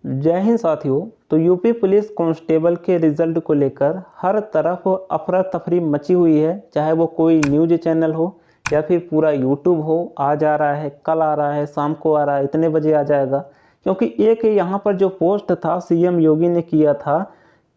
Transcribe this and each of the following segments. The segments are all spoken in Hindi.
जय हिंद साथियों। तो यूपी पुलिस कांस्टेबल के रिजल्ट को लेकर हर तरफ अफरा तफरी मची हुई है, चाहे वो कोई न्यूज चैनल हो या फिर पूरा यूट्यूब हो। आज आ रहा है, कल आ रहा है, शाम को आ रहा है, इतने बजे आ जाएगा। क्योंकि एक यहाँ पर जो पोस्ट था सीएम योगी ने किया था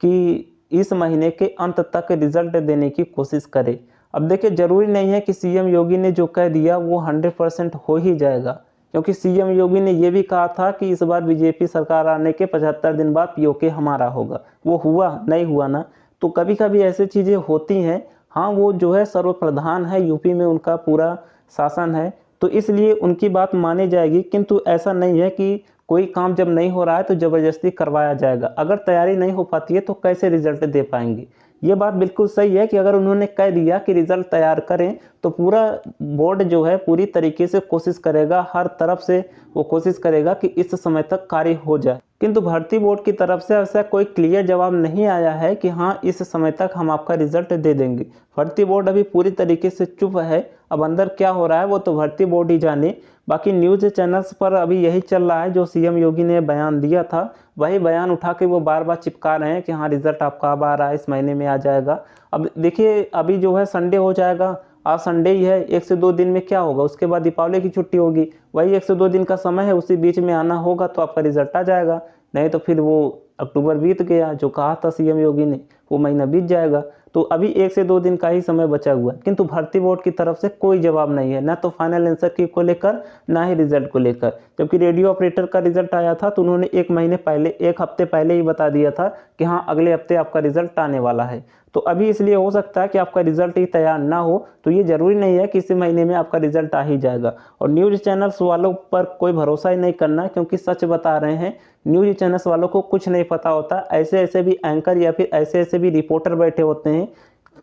कि इस महीने के अंत तक रिजल्ट देने की कोशिश करे। अब देखिए, ज़रूरी नहीं है कि सीएम योगी ने जो कह दिया वो 100% हो ही जाएगा, क्योंकि सीएम योगी ने यह भी कहा था कि इस बार बीजेपी सरकार आने के 75 दिन बाद पीओके हमारा होगा। वो हुआ नहीं हुआ ना। तो कभी कभी ऐसी चीज़ें होती हैं। हाँ, वो जो है सर्वप्रधान है, यूपी में उनका पूरा शासन है, तो इसलिए उनकी बात मानी जाएगी। किंतु ऐसा नहीं है कि कोई काम जब नहीं हो रहा है तो ज़बरदस्ती करवाया जाएगा। अगर तैयारी नहीं हो पाती है तो कैसे रिजल्ट दे पाएंगे। ये बात बिल्कुल सही है कि अगर उन्होंने कह दिया कि रिजल्ट तैयार करें तो पूरा बोर्ड जो है पूरी तरीके से कोशिश करेगा, हर तरफ से वो कोशिश करेगा कि इस समय तक कार्य हो जाए। किंतु भर्ती बोर्ड की तरफ से ऐसा कोई क्लियर जवाब नहीं आया है कि हाँ इस समय तक हम आपका रिजल्ट दे देंगे। भर्ती बोर्ड अभी पूरी तरीके से चुप है। अब अंदर क्या हो रहा है वो तो भर्ती बोर्ड ही जाने। बाकी न्यूज़ चैनल्स पर अभी यही चल रहा है, जो सीएम योगी ने बयान दिया था वही बयान उठा के वो बार बार चिपका रहे हैं कि हाँ रिजल्ट आपका अब आ रहा है, इस महीने में आ जाएगा। अब देखिए, अभी जो है संडे हो जाएगा, आज संडे ही है, 1 से 2 दिन में क्या होगा, उसके बाद दीपावली की छुट्टी होगी। वही 1 से 2 दिन का समय है, उसी बीच में आना होगा तो आपका रिजल्ट आ जाएगा। नहीं तो फिर वो अक्टूबर बीत गया, जो कहा था सीएम योगी ने वो महीना बीत जाएगा। तो अभी 1 से 2 दिन का ही समय बचा हुआ है। किंतु भर्ती बोर्ड की तरफ से कोई जवाब नहीं है, ना तो फाइनल आंसर की को लेकर ना ही रिजल्ट को लेकर। जबकि रेडियो ऑपरेटर का रिजल्ट आया था तो उन्होंने 1 महीने पहले, 1 हफ्ते पहले ही बता दिया था कि हाँ अगले हफ्ते आपका रिजल्ट आने वाला है। तो अभी इसलिए हो सकता है कि आपका रिजल्ट ही तैयार ना हो, तो ये ज़रूरी नहीं है कि इसी महीने में आपका रिजल्ट आ ही जाएगा। और न्यूज़ चैनल्स वालों पर कोई भरोसा ही नहीं करना, क्योंकि सच बता रहे हैं। न्यूज़ चैनल्स वालों को कुछ नहीं पता होता। ऐसे ऐसे भी एंकर या फिर ऐसे ऐसे भी रिपोर्टर बैठे होते हैं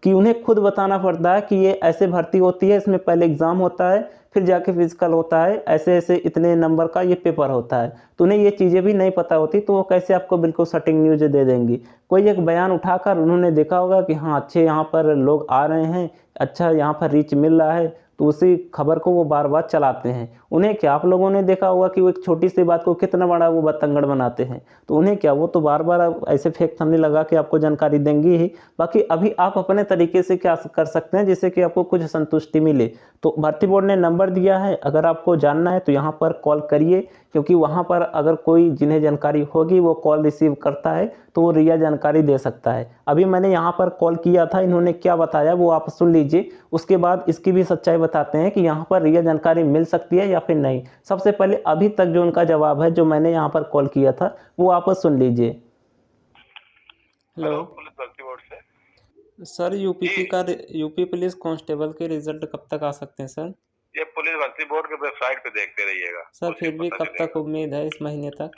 कि उन्हें खुद बताना पड़ता है कि ये ऐसे भर्ती होती है, इसमें पहले एग्ज़ाम होता है, फिर जाके फिजिकल होता है, ऐसे ऐसे इतने नंबर का ये पेपर होता है। तो उन्हें ये चीज़ें भी नहीं पता होती, तो वो कैसे आपको बिल्कुल सटिंग न्यूज़ दे देंगी। कोई एक बयान उठाकर उन्होंने देखा होगा कि हाँ अच्छे यहाँ पर लोग आ रहे हैं, अच्छा यहाँ पर रीच मिल रहा है, तो उसी खबर को वो बार बार चलाते हैं। उन्हें क्या, आप लोगों ने देखा होगा कि वो एक छोटी सी बात को कितना बड़ा वो बतंगड़ बनाते हैं। तो उन्हें क्या, वो तो बार बार ऐसे फेक थंबनेल लगा के आपको जानकारी देंगे ही। बाकी अभी आप अपने तरीके से क्या कर सकते हैं जिससे कि आपको कुछ संतुष्टि मिले। तो भर्ती बोर्ड ने नंबर दिया है, अगर आपको जानना है तो यहाँ पर कॉल करिए, क्योंकि वहाँ पर अगर कोई जिन्हें जानकारी होगी वो कॉल रिसीव करता है तो वो रियल जानकारी दे सकता है। अभी मैंने यहाँ पर कॉल किया था, इन्होंने क्या बताया वो आप सुन लीजिए, उसके बाद इसकी भी सच्चाई बताते हैं कि यहाँ पर रियल जानकारी मिल सकती है या फिर नहीं। सबसे पहले अभी तक जो उनका जवाब है, जो मैंने यहाँ पर कॉल किया था, वो आप सुन लीजिए। हेलो, पुलिस भर्ती बोर्ड से सर यूपी पुलिस कांस्टेबल के रिजल्ट कब तक आ सकते हैं सर? ये पुलिस भर्ती बोर्ड के वेबसाइट पे देखते रहिएगा। सर उसी फिर में भी पता कब तक चलेगा। उम्मीद है, इस महीने तक?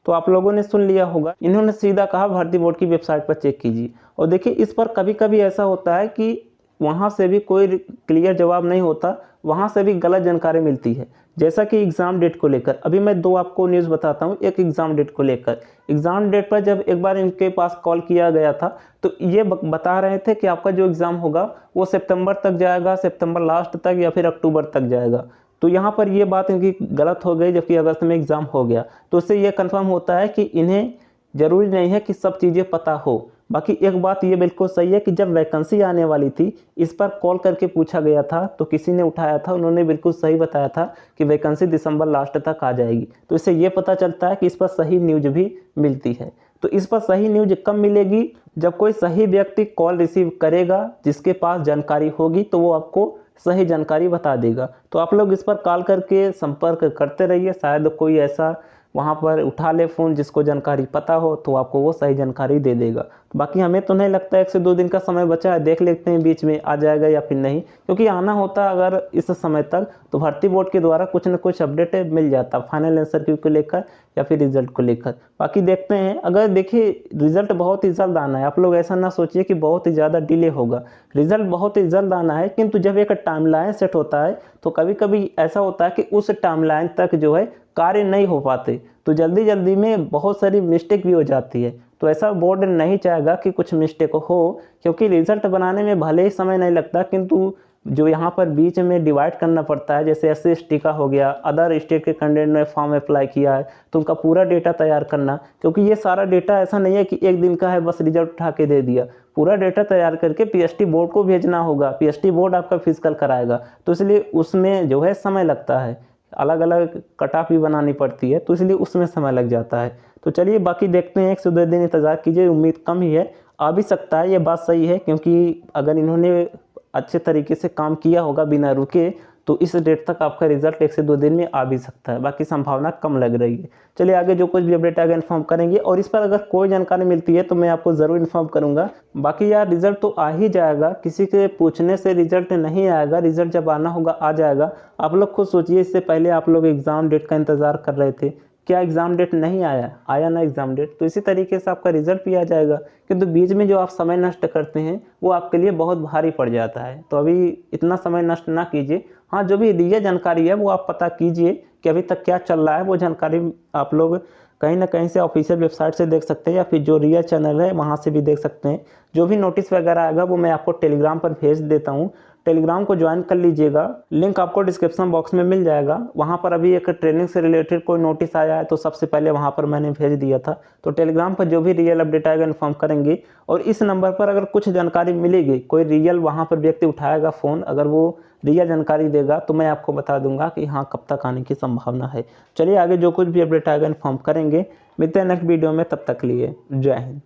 तो आप लोगों ने सुन लिया होगा, इन्होंने सीधा कहा भर्ती बोर्ड की वेबसाइट पर चेक कीजिए। और देखिए, इस पर कभी कभी ऐसा होता है कि वहाँ से भी कोई क्लियर जवाब नहीं होता, वहाँ से भी गलत जानकारी मिलती है। जैसा कि एग्ज़ाम डेट को लेकर अभी मैं 2 आपको न्यूज़ बताता हूँ। एक एग्ज़ाम डेट को लेकर, एग्ज़ाम डेट पर जब एक बार इनके पास कॉल किया गया था तो ये बता रहे थे कि आपका जो एग्ज़ाम होगा वो सितंबर तक जाएगा, सितंबर लास्ट तक या फिर अक्टूबर तक जाएगा। तो यहाँ पर ये बात इनकी गलत हो गई, जबकि अगस्त में एग्ज़ाम हो गया। तो उससे ये कंफर्म होता है कि इन्हें ज़रूरी नहीं है कि सब चीज़ें पता हो। बाकी एक बात ये बिल्कुल सही है कि जब वैकेंसी आने वाली थी, इस पर कॉल करके पूछा गया था तो किसी ने उठाया था, उन्होंने बिल्कुल सही बताया था कि वैकेंसी दिसंबर लास्ट तक आ जाएगी। तो इससे ये पता चलता है कि इस पर सही न्यूज़ भी मिलती है। तो इस पर सही न्यूज़ कब मिलेगी, जब कोई सही व्यक्ति कॉल रिसीव करेगा, जिसके पास जानकारी होगी, तो वो आपको सही जानकारी बता देगा। तो आप लोग इस पर कॉल करके संपर्क करते रहिए, शायद कोई ऐसा वहाँ पर उठा ले फ़ोन जिसको जानकारी पता हो, तो आपको वो सही जानकारी दे देगा। बाकी हमें तो नहीं लगता 1 से 2 दिन का समय बचा है, देख लेते हैं बीच में आ जाएगा या फिर नहीं, क्योंकि आना होता अगर इस समय तक तो भर्ती बोर्ड के द्वारा कुछ न कुछ अपडेट मिल जाता फाइनल आंसर की को लेकर या फिर रिजल्ट को लेकर। बाकी देखते हैं। अगर देखिए, रिजल्ट बहुत ही जल्द आना है, आप लोग ऐसा ना सोचिए कि बहुत ही ज़्यादा डिले होगा। रिजल्ट बहुत ही जल्द आना है, किंतु जब एक टाइमलाइन सेट होता है तो कभी कभी ऐसा होता है कि उस टाइमलाइन तक जो है कार्य नहीं हो पाते, तो जल्दी जल्दी में बहुत सारी मिस्टेक भी हो जाती है। तो ऐसा बोर्ड नहीं चाहेगा कि कुछ मिस्टेक हो, क्योंकि रिजल्ट बनाने में भले ही समय नहीं लगता, किंतु जो यहाँ पर बीच में डिवाइड करना पड़ता है, जैसे SC/ST का हो गया, अदर स्टेट के कैंडिडेट ने फॉर्म अप्लाई किया है तो उनका पूरा डेटा तैयार करना, क्योंकि ये सारा डेटा ऐसा नहीं है कि एक दिन का है बस रिजल्ट उठा के दे दिया, पूरा डेटा तैयार करके PST बोर्ड को भेजना होगा। PST बोर्ड आपका फिजिकल कराएगा, तो इसलिए उसमें जो है समय लगता है, अलग अलग कट ऑफ भी बनानी पड़ती है, तो इसलिए उसमें समय लग जाता है। तो चलिए बाकी देखते हैं, 1 से 2 दिन इंतज़ार कीजिए, उम्मीद कम ही है, आ भी सकता है, ये बात सही है, क्योंकि अगर इन्होंने अच्छे तरीके से काम किया होगा बिना रुके तो इस डेट तक आपका रिजल्ट 1 से 2 दिन में आ भी सकता है, बाकी संभावना कम लग रही है। चलिए आगे जो कुछ भी अपडेट आएगा इन्फॉर्म करेंगे, और इस पर अगर कोई जानकारी मिलती है तो मैं आपको ज़रूर इन्फॉर्म करूंगा। बाकी यार रिजल्ट तो आ ही जाएगा, किसी के पूछने से रिजल्ट नहीं आएगा, रिजल्ट जब आना होगा आ जाएगा। आप लोग खुद सोचिए, इससे पहले आप लोग एग्ज़ाम डेट का इंतज़ार कर रहे थे, क्या एग्ज़ाम डेट नहीं आया ना एग्ज़ाम डेट, तो इसी तरीके से आपका रिज़ल्ट भी आ जाएगा। किंतु बीच में जो आप समय नष्ट करते हैं वो आपके लिए बहुत भारी पड़ जाता है, तो अभी इतना समय नष्ट ना कीजिए। हाँ, जो भी रियल जानकारी है वो आप पता कीजिए कि अभी तक क्या चल रहा है, वो जानकारी आप लोग कहीं ना कहीं से ऑफिशियल वेबसाइट से देख सकते हैं, या फिर जो रियल चैनल है वहाँ से भी देख सकते हैं। जो भी नोटिस वगैरह आएगा वो मैं आपको टेलीग्राम पर भेज देता हूँ, टेलीग्राम को ज्वाइन कर लीजिएगा, लिंक आपको डिस्क्रिप्शन बॉक्स में मिल जाएगा। वहाँ पर अभी एक ट्रेनिंग से रिलेटेड कोई नोटिस आया है तो सबसे पहले वहाँ पर मैंने भेज दिया था, तो टेलीग्राम पर जो भी रियल अपडेट आएगा इन्फॉर्म करेंगे। और इस नंबर पर अगर कुछ जानकारी मिलेगी, कोई रियल वहाँ पर व्यक्ति उठाएगा फ़ोन, अगर वो रियल जानकारी देगा तो मैं आपको बता दूंगा कि हाँ कब तक आने की संभावना है। चलिए आगे जो कुछ भी अपडेट आएगा इन्फॉर्म करेंगे, मिलते हैं नेक्स्ट वीडियो में, तब तक लिए जय हिंद।